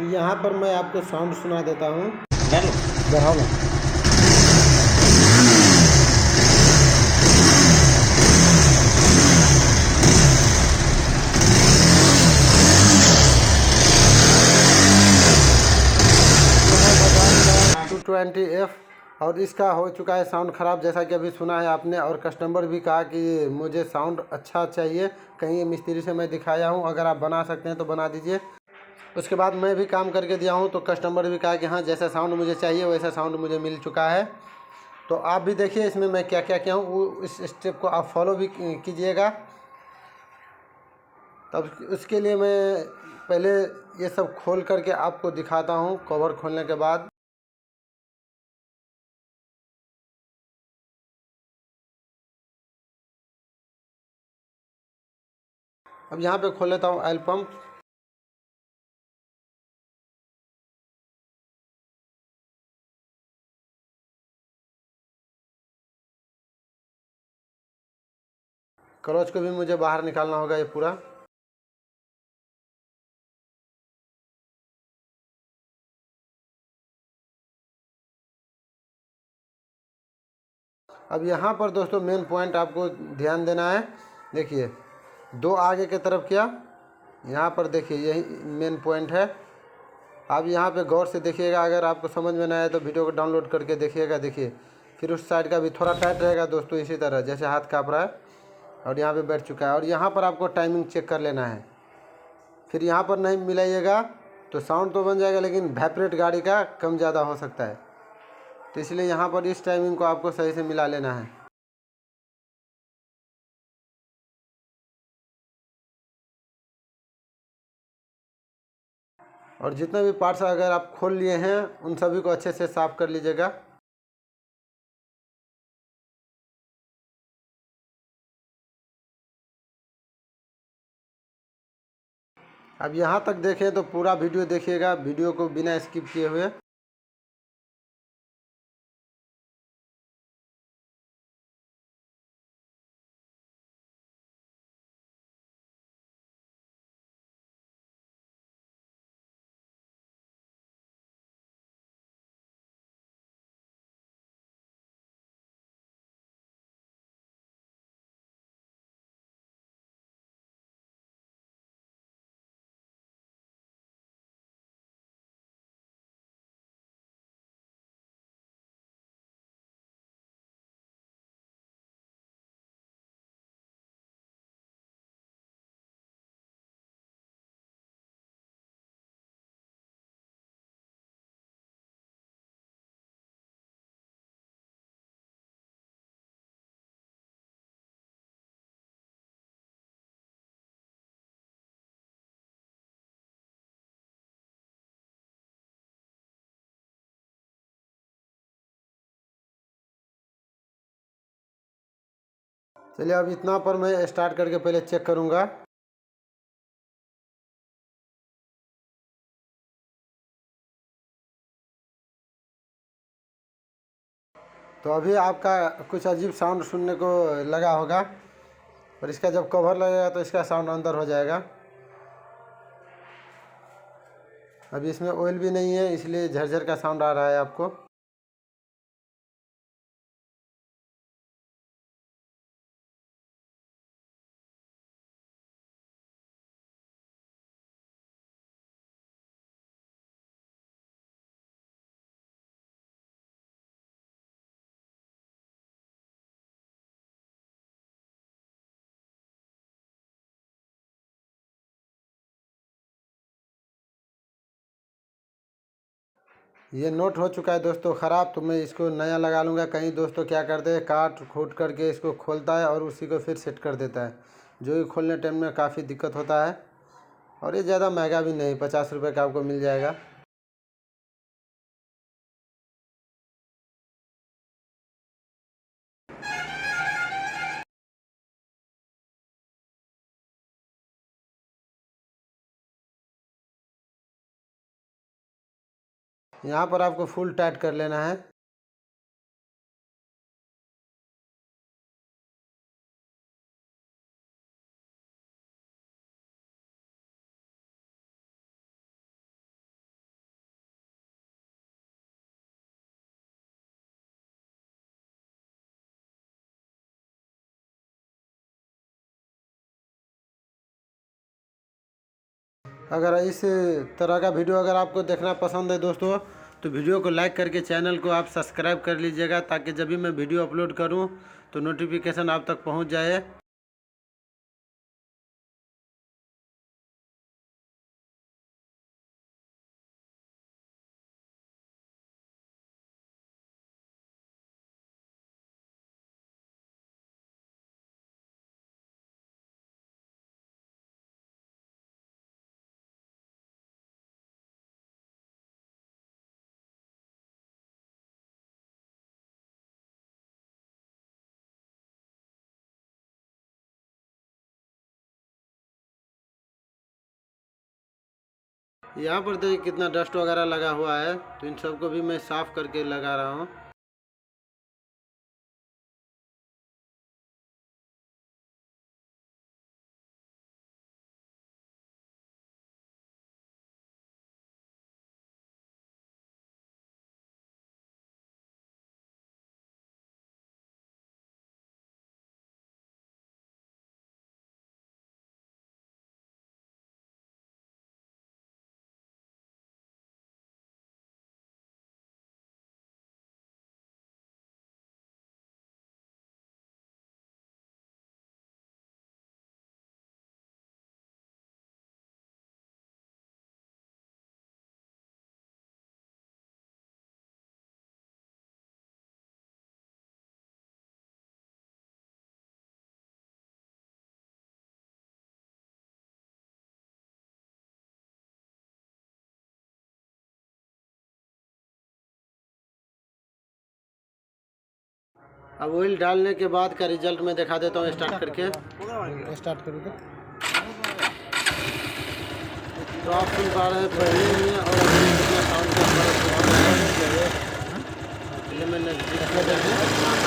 यहाँ पर मैं आपको साउंड सुना देता हूँ। हेलो बढ़ाओ ना। टू 220F और इसका हो चुका है साउंड ख़राब, जैसा कि अभी सुना है आपने। और कस्टमर भी कहा कि मुझे साउंड अच्छा चाहिए, कहीं मिस्त्री से मैं दिखाया हूँ, अगर आप बना सकते हैं तो बना दीजिए। उसके बाद मैं भी काम करके दिया हूँ तो कस्टमर भी कहा कि हाँ, जैसा साउंड मुझे चाहिए वैसा साउंड मुझे मिल चुका है। तो आप भी देखिए इसमें मैं क्या क्या किया हूँ, वो इस स्टेप को आप फॉलो भी कीजिएगा। तब उसके लिए मैं पहले ये सब खोल करके आपको दिखाता हूँ। कवर खोलने के बाद अब यहाँ पे खोल लेता हूँ ऑयल पंप। क्लच को भी मुझे बाहर निकालना होगा ये पूरा। अब यहाँ पर दोस्तों मेन पॉइंट आपको ध्यान देना है। देखिए दो आगे की तरफ किया, यहाँ पर देखिए यही मेन पॉइंट है। आप यहाँ पे गौर से देखिएगा, अगर आपको समझ में ना आए तो वीडियो को डाउनलोड करके देखिएगा। देखिए फिर उस साइड का भी थोड़ा टाइट रहेगा दोस्तों, इसी तरह जैसे हाथ काँप रहा है। और यहाँ पे बैठ चुका है। और यहाँ पर आपको टाइमिंग चेक कर लेना है। फिर यहाँ पर नहीं मिलाइएगा तो साउंड तो बन जाएगा लेकिन वाइब्रेट गाड़ी का कम ज़्यादा हो सकता है। तो इसलिए यहाँ पर इस टाइमिंग को आपको सही से मिला लेना है। और जितने भी पार्ट्स अगर आप खोल लिए हैं उन सभी को अच्छे से साफ़ कर लीजिएगा। अब यहाँ तक देखें तो पूरा वीडियो देखिएगा, वीडियो को बिना स्किप किए हुए। चलिए अब इतना पर मैं स्टार्ट करके पहले चेक करूँगा। तो अभी आपका कुछ अजीब साउंड सुनने को लगा होगा, और इसका जब कवर लगेगा तो इसका साउंड अंदर हो जाएगा। अभी इसमें ऑयल भी नहीं है इसलिए झरझर का साउंड आ रहा है आपको। ये नोट हो चुका है दोस्तों ख़राब, तो मैं इसको नया लगा लूँगा। कहीं दोस्तों क्या करते हैं, काट खोट करके इसको खोलता है और उसी को फिर सेट कर देता है, जो कि खोलने टाइम में काफ़ी दिक्कत होता है। और ये ज़्यादा महंगा भी नहीं, 50 रुपये का आपको मिल जाएगा। यहाँ पर आपको फुल टाइट कर लेना है। अगर इस तरह का वीडियो अगर आपको देखना पसंद है दोस्तों, तो वीडियो को लाइक करके चैनल को आप सब्सक्राइब कर लीजिएगा, ताकि जब भी मैं वीडियो अपलोड करूं तो नोटिफिकेशन आप तक पहुंच जाए। यहाँ पर देखिए कितना डस्ट वगैरह लगा हुआ है, तो इन सबको भी मैं साफ़ करके लगा रहा हूँ। अब ऑयल डालने के बाद का रिजल्ट मैं दिखा देता हूँ स्टार्ट करके। स्टार्ट करो तो आप सुन पा रहे हैं पहले ही और अभी कितना साउंड का फर्क हुआ है। चलिए मैं नजदीक से देखूं।